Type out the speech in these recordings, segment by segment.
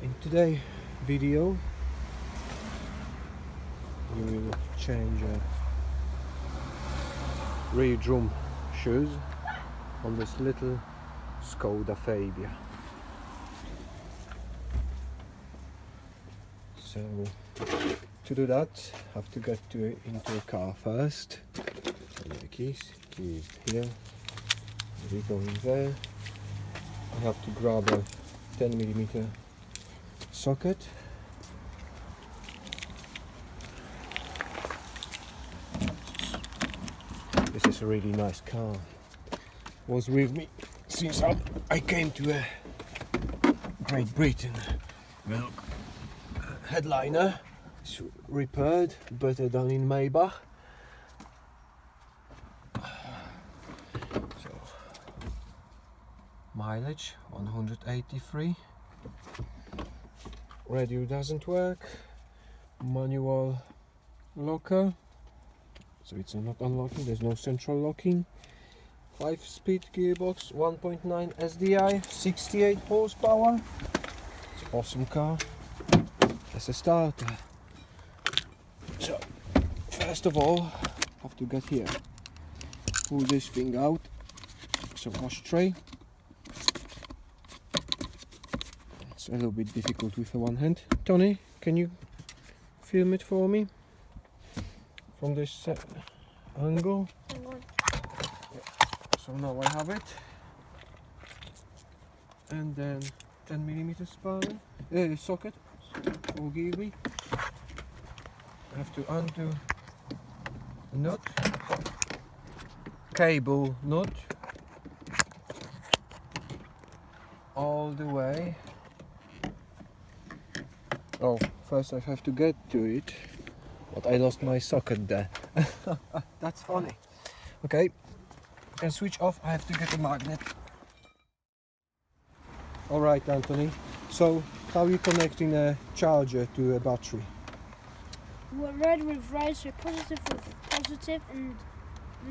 In today's video we will change rear drum shoes on this little Skoda Fabia. So to do that I have to get into a car first. So the keys here, we go in there. I have to grab a 10mm socket. This is a really nice car. Was with me since I came to Great Britain. Well, headliner is repaired better than in Maybach. So mileage 183. Radio doesn't work. Manual locker, so it's not unlocking. There's no central locking. 5-speed gearbox, 1.9 SDI, 68 horsepower. It's an awesome car. As a starter. So first of all, I have to get here. Pull this thing out. So ashtray. It's a little bit difficult with one hand. Tony, can you film it for me from this angle? So now I have it, and then 10mm spanner, socket. Forgive me. I have to undo the nut, cable nut, all the way. Oh, first I have to get to it, but I lost my socket there. That's funny. Okay, and switch off. I have to get a magnet. Alright, Anthony, so how are you connecting a charger to a battery? Well, red with red, so positive with positive and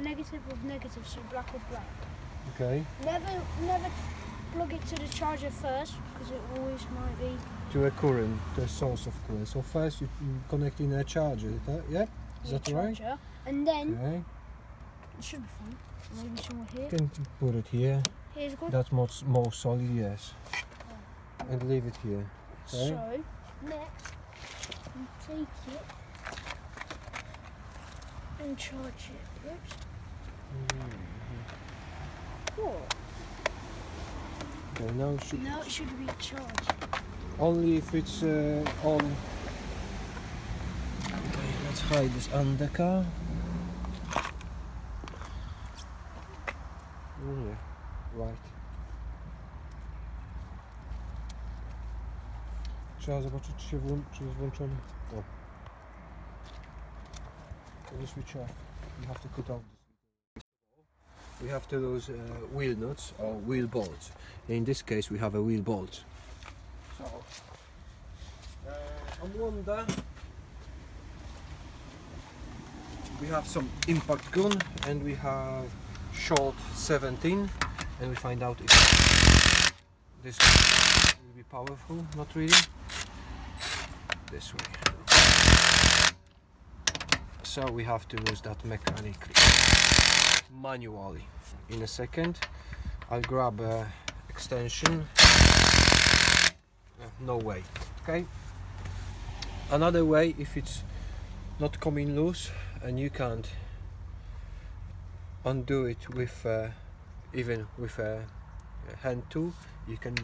negative with negative, so black with black. Okay. Never plug it to the charger first, because it always might be To a current, to a source of current. So first you connect in a charger, yeah? Is that right? charger, and then Okay. it should be fine. Maybe somewhere here. You can put it here. Here's good. That's more solid, yes. And leave it here. Okay. So next, you take it and charge it. Oops. What? Okay, now Now it should be charged. only if it's on. Okay, let's hide this under car. Yeah, right. Trzeba zobaczyć, czy jest włączony. O. Can you switch off? You have to cut off this. We have to use wheel nuts or wheel bolts. In this case we have a wheel bolt. So on one there we have some impact gun and we have short 17, and we find out if this will be powerful. Not really. This way. So we have to use that mechanically, manually. In a second I'll grab a extension. No way. Okay. Another way, if it's not coming loose and you can't undo it with even with a hand tool, you can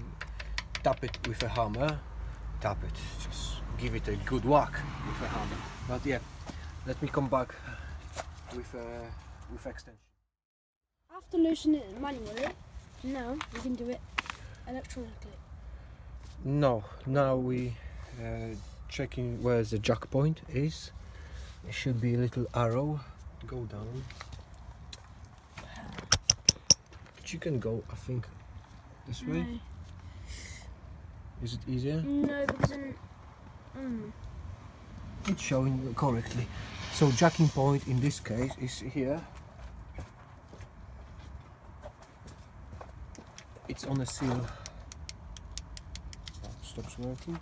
tap it with a hammer. Tap it, just give it a good whack with a hammer. But yeah, let me come back with extension. After loosening it manually, now we can do it electronically. No, now we checking where the jack point is. It should be a little arrow. Go down. But you can go, I think, this way. No. Is it easier? No, because then. It's showing correctly. So jacking point in this case is here. It's on a seal. stops working.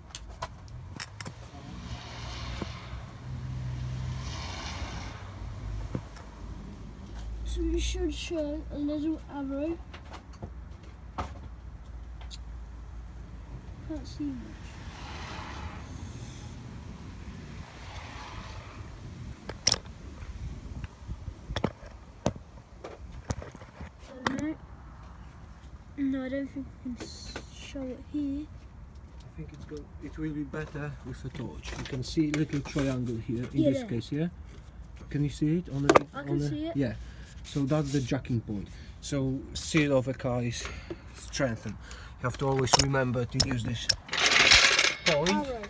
So you should show a little arrow. Can't see much. No, I don't think I can show it here. I think it will be better with a torch. You can see a little triangle here in Yeah, this there. case, yeah? Can you see it on the I can see it. Yeah. So that's the jacking point. So seal of a car is strengthened. You have to always remember to use this point. Arrow.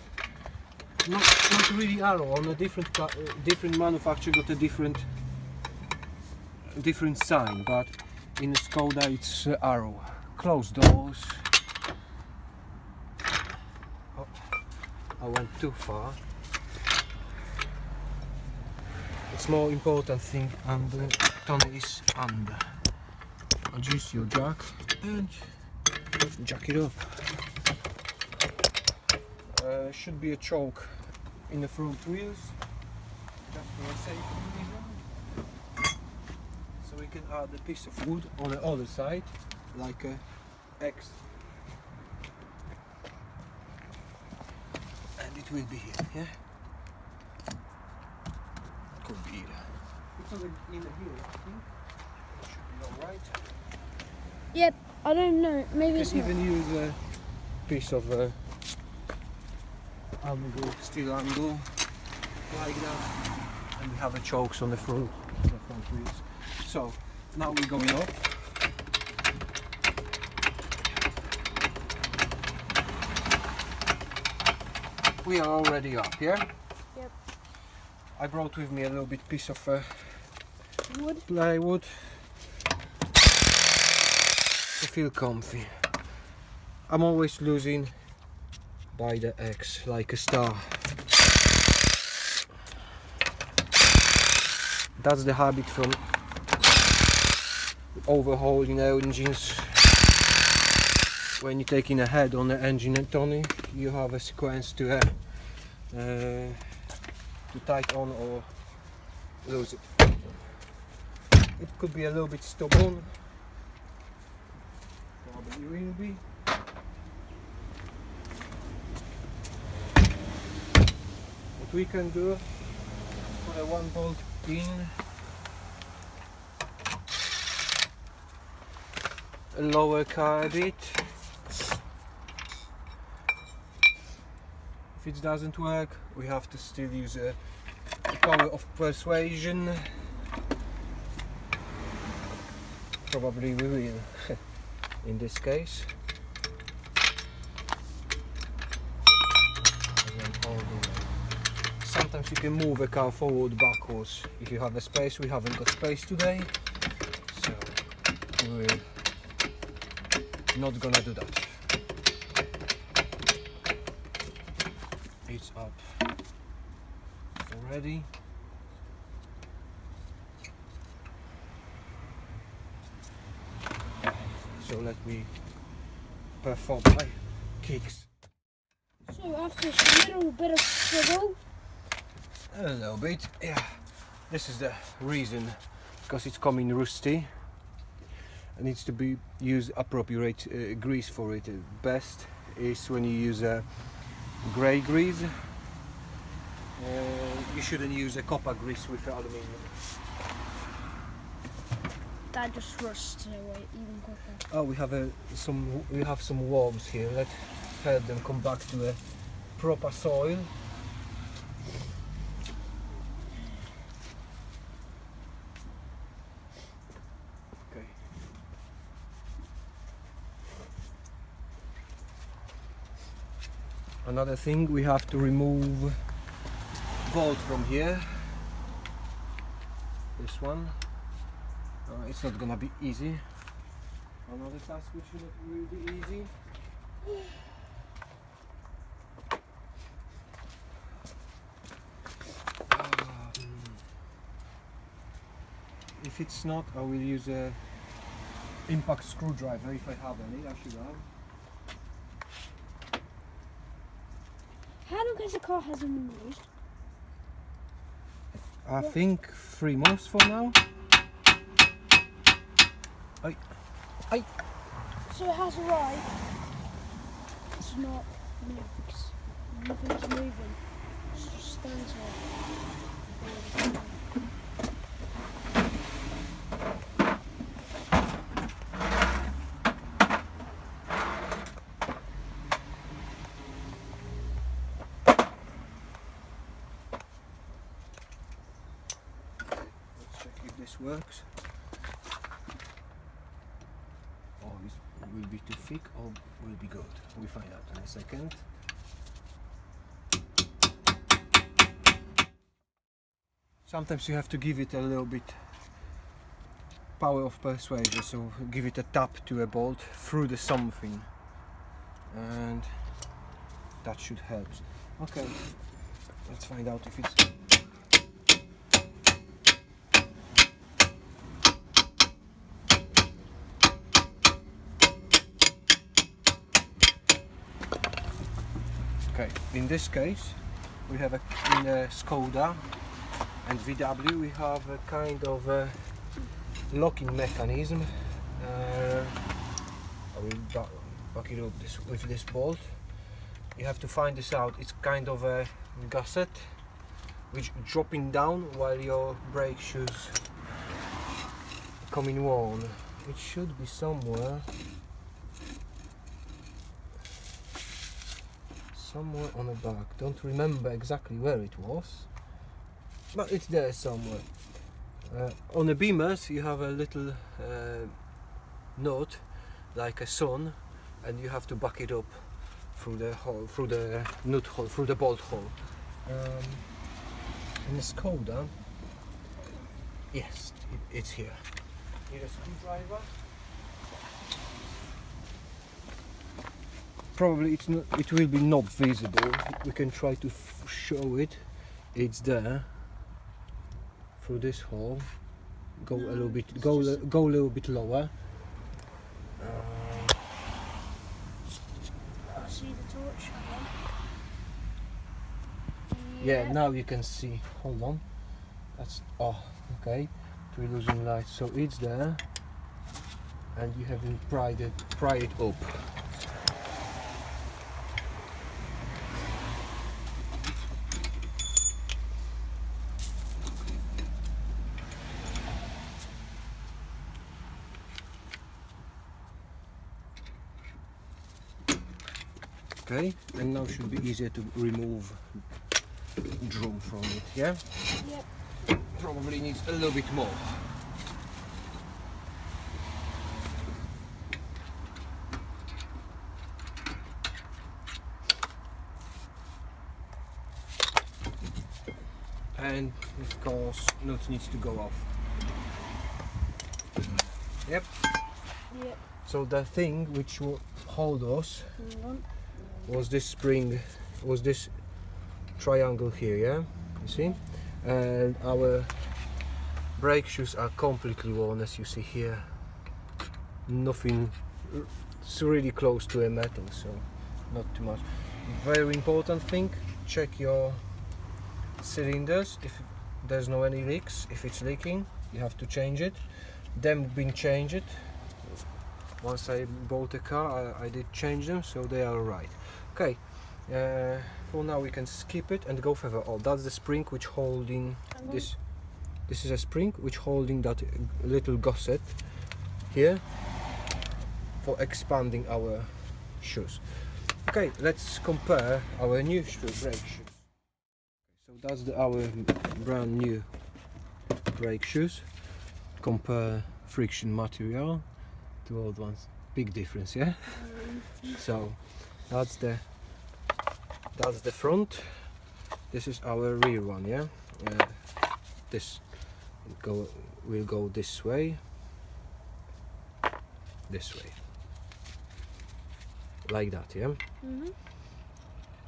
Not really arrow. On a different manufacturer got a different sign, but in Skoda it's arrow. Close doors. Oh, I went too far. It's more important thing under Tony is under. Adjust your jack and jack it up. Should be a choke in the front wheels, just for a safety reason. So we can add a piece of wood on the other side, like a X, and it will be here. Yeah, could be either. It's on the in here. I think it should be all right. Yep, I don't know. Maybe You it's can not. even use a piece of angle, steel angle, like that, and we have the chokes on the front wheels. So now we're going up. We are already up, yeah? Yep. I brought with me a little bit piece of Wood. plywood to feel comfy. I'm always losing by the X, like a star. That's the habit from overhauling engines. When you're taking a head on the engine and Tony, you have a sequence to tight on or lose it. It could be a little bit stubborn, probably will be. What we can do, put a 1 bolt in, lower car a bit. If it doesn't work, we have to still use a power of persuasion. Probably we will in this case. And then all the way. Sometimes you can move a car forward, backwards if you have the space. We haven't got space today, so we're not gonna do that. It's up already. So let me perform my kicks. So after a little bit of struggle, A little bit, yeah. This is the reason, because it's coming rusty. It needs to be used appropriate grease for it. Best is when you use a grey grease. You shouldn't use a copper grease with aluminium. that just rusts away even quicker. Oh, we have some worms here. Let's help them come back to a proper soil. Okay. Another thing, we have to remove bolt from here. This one. It's not gonna be easy. Another task which will be easy. If it's not, I will use a impact screwdriver if I have any. I should have. How long has the car hasn't been used? I think 3 months for now. Aye. So it has arrived. It's not moving because nothing's moving. It just stands there. Let's check if this works. Or it will be too thick or will be good. We'll find out in a second. Sometimes you have to give it a little bit power of persuasion, so give it a tap to a bolt through the something, and that should help. Okay, let's find out if it's... Okay, in this case we have in a Skoda and VW we have a kind of a locking mechanism. I will back it up with this bolt. You have to find this out. It's kind of a gusset which dropping down while your brake shoes coming on. It should be somewhere on the back. Don't remember exactly where it was, but it's there somewhere. On the beamers you have a little nut like a sun, and you have to back it up through the hole, through the nut hole, through the bolt hole. In the Skoda, yes, it's here. Need a screwdriver? Probably it will be not visible. We can try to show it. It's there. Through this hole. Go a little bit. Go a little bit lower. See the torch? Yeah, now you can see. Hold on. That's okay. We're losing light. So it's there, and you have to pry it up. Okay, and now should be easier to remove drum from it, yeah? Yep. Probably needs a little bit more. And of course, nut needs to go off. Yep. Yep. So the thing which will hold us was this spring, was this triangle here, yeah? You see? And our brake shoes are completely worn, as you see here. Nothing, it's really close to a metal, so not too much. Very important thing, check your cylinders if there's no any leaks. If it's leaking, you have to change it. Them been changed. Once I bought a car, I did change them, so they are right. Okay, for now we can skip it and go further. Oh, that's the spring which holding this. This is a spring which holding that little gusset here for expanding our shoes. Okay, let's compare our new brake shoes. So that's our brand new brake shoes. Compare friction material to old ones. Big difference, yeah? So that's the front. This is our rear one, yeah? This will go this way, like that, yeah?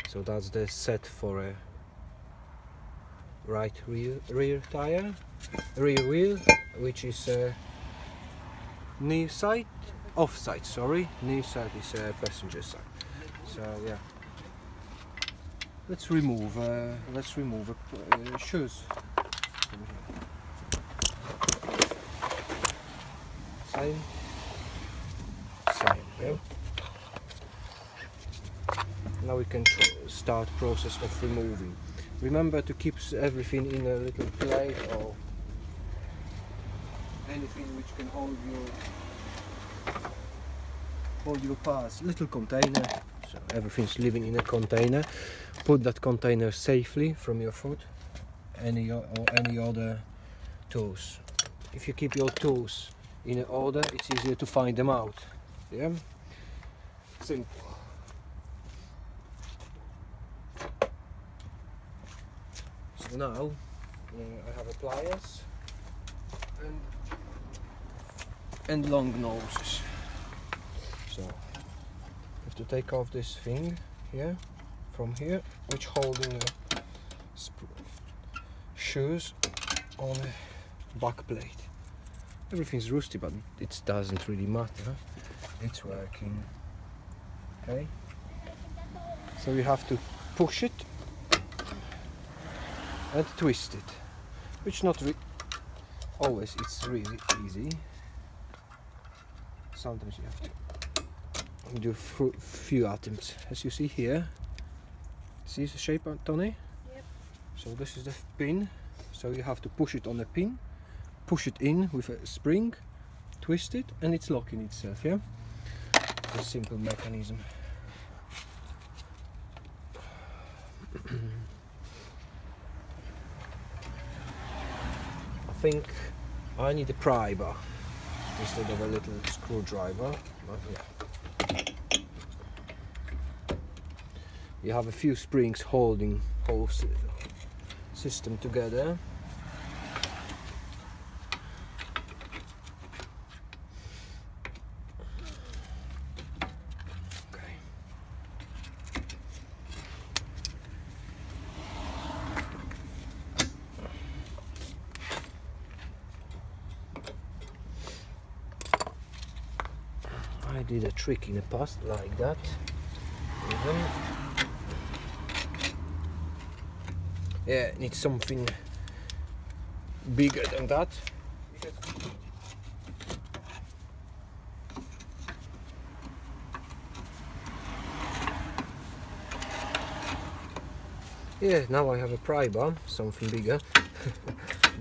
So that's the set for a right rear tire, rear wheel, which is near side, off side, sorry. Near side is passenger side. So yeah, let's remove shoes. Same. Yeah. Now we can start process of removing. Remember to keep everything in a little plate or anything which can hold your parts. Little container, so everything's living in a container. Put that container safely from your foot, any other tools. If you keep your tools in order, it's easier to find them out. Yeah, simple. So now I have a pliers and long noses. So I have to take off this thing here, from here, which holding the shoes on a back plate. Everything's rusty, but it doesn't really matter. It's working. Okay. So you have to push it and twist it, which not always it's really easy. Sometimes you have to do few attempts, as you see here. See the shape, Tony? Yep. So this is the pin, so you have to push it on a pin, push it in with a spring, twist it, and it's locking itself. Yeah, it's a simple mechanism. I think I need a pry bar instead of a little screwdriver. But yeah. You have a few springs holding whole system together. Okay. I did a trick in the past like that. Even. Yeah, need something bigger than that. Yeah, now I have a pry bar, something bigger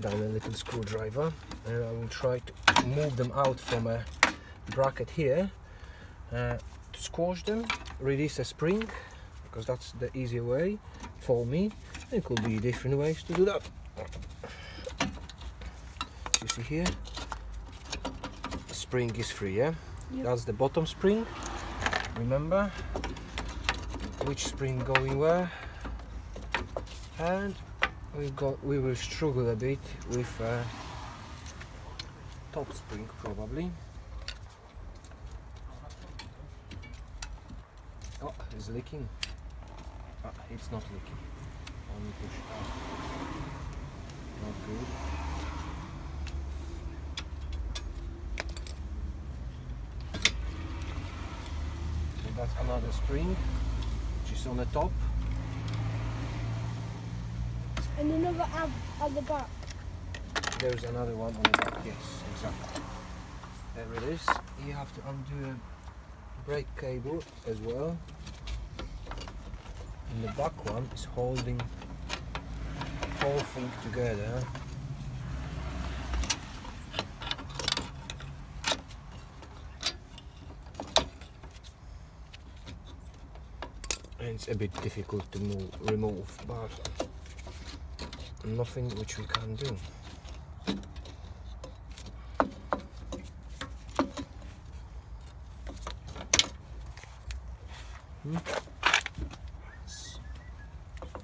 than a little screwdriver, and I will try to move them out from a bracket here, to squash them, release a spring, because that's the easier way for me. There could be different ways to do that. You see here, the spring is free, yeah? Yep. That's the bottom spring. Remember which spring going where, and we will struggle a bit with top spring probably. Oh, it's leaking. Ah, it's not leaking. Only push it out. Not good. And that's another spring, which is on the top. And another at the back. There's another one on the back. Yes, exactly. There it is. You have to undo a brake cable as well. And the back one is holding the whole thing together. And it's a bit difficult to remove, but nothing which we can do. Let's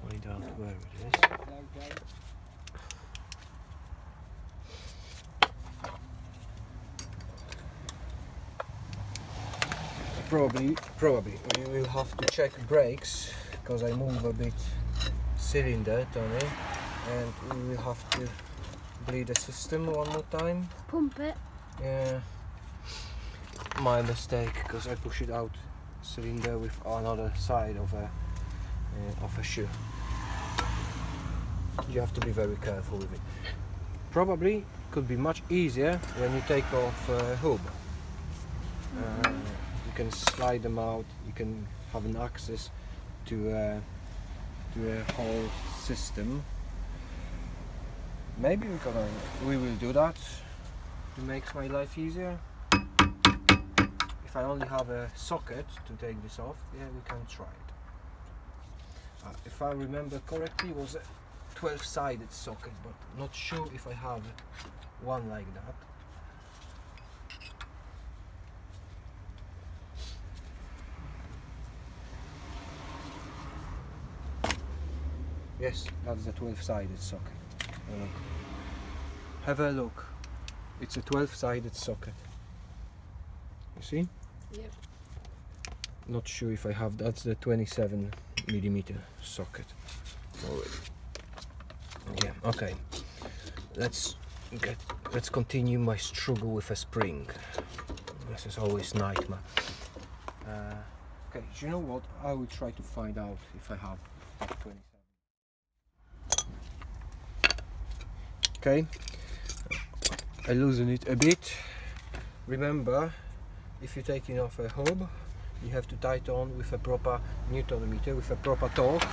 find out where it is. Probably we will have to check brakes, because I move a bit cylinder, Tony, and we will have to bleed the system one more time. Pump it. Yeah, my mistake, because I push it out cylinder with another side of a of a shoe. You have to be very careful with it. Probably could be much easier when you take off hub. You can slide them out. You can have an access to a whole system. Maybe we will do that. It makes my life easier. If I only have a socket to take this off, yeah, we can try it. If I remember correctly, it was a 12-sided socket, but not sure if I have one like that. Yes, that's the 12-sided socket. Have a look. It's a 12-sided socket. You see? Yep. Not sure if I have. That's the 27mm socket. Yeah. Okay. Let's continue my struggle with a spring. This is always nightmare. Okay. Do you know what? I will try to find out if I have 27. Okay, I loosen it a bit. Remember, if you're taking off a hub, you have to tie it on with a proper Newton meter, with a proper torque,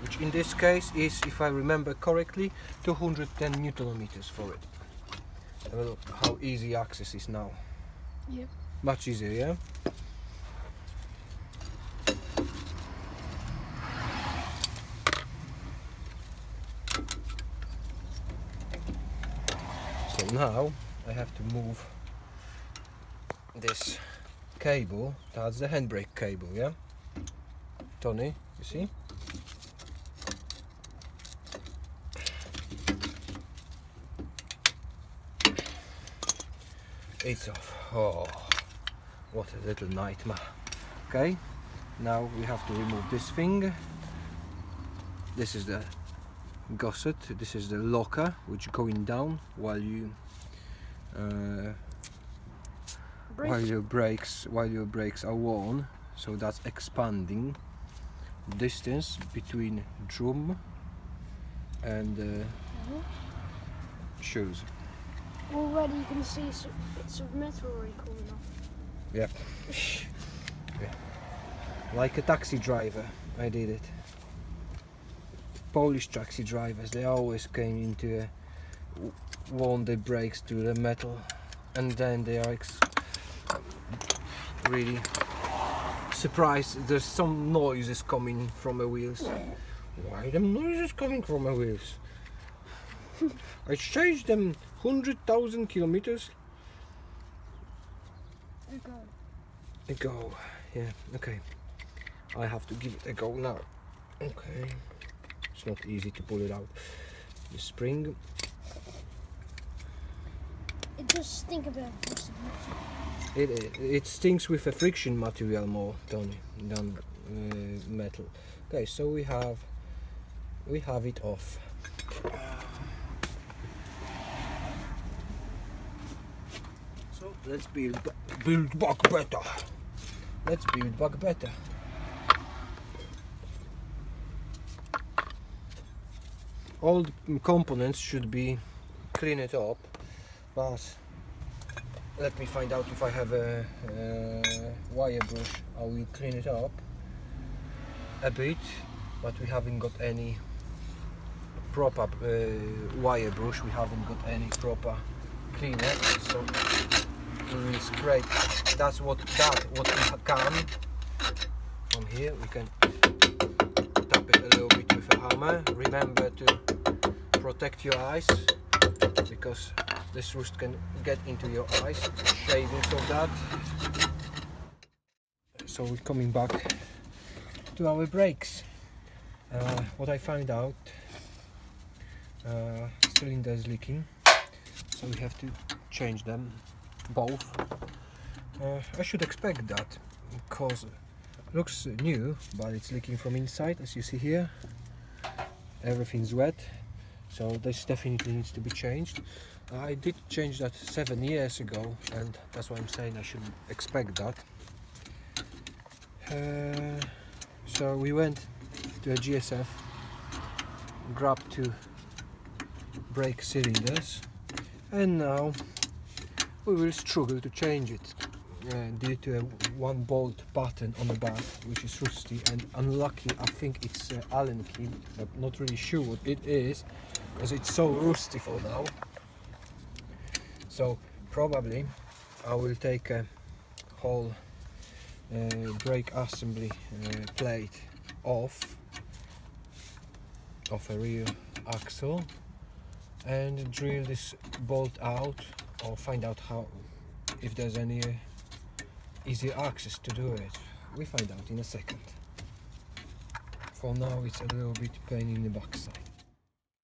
which in this case is, if I remember correctly, 210 Newton meters for it. Have a look how easy access is now. Yep. Much easier, yeah? So now I have to move this cable. That's the handbrake cable, yeah? Tony, you see? It's off. Oh, what a little nightmare. Okay, now we have to remove this thing. This is the gusset, this is the locker, which is going down while you while your brakes are worn. So that's expanding distance between drum and shoes. Already you can see bits of metal already coming off. Yeah. Yeah. Like a taxi driver, I did it. Polish taxi drivers, they always came into worn their brakes to the metal, and then they are really surprised there's some noises coming from the wheels. Why the noises coming from the wheels? I changed them 100,000 kilometers ago. Yeah, okay. I have to give it a go now. Okay. It's not easy to pull it out. The spring. It does stink a bit of It stinks with a friction material more, Tony, than metal. Okay, so we have it off. So let's build back better. Let's build back better. All the components should be cleaned up, but let me find out if I have a wire brush. I will clean it up a bit, but we haven't got any proper wire brush. We haven't got any proper cleaner, so we will scrape. That's what we can. From here we can tap it a little bit with a hammer. Remember to protect your eyes, because this rust can get into your eyes. Shavings of that. So we're coming back to our brakes. What I found out, cylinder is leaking, so we have to change them both. I should expect that, because it looks new, but it's leaking from inside, as you see here. Everything's wet, so this definitely needs to be changed. I did change that 7 years ago, and that's why I'm saying I should expect that. So we went to a GSF, grabbed 2 brake cylinders, and now we will struggle to change it due to a 1 bolt button on the back which is rusty and unlucky. I think it's Allen key, but not really sure what it is because it's so rusty for now. So probably I will take a whole brake assembly plate off of a rear axle and drill this bolt out, or find out how, if there's any easy access to do it. We find out in a second. For now it's a little bit pain in the backside.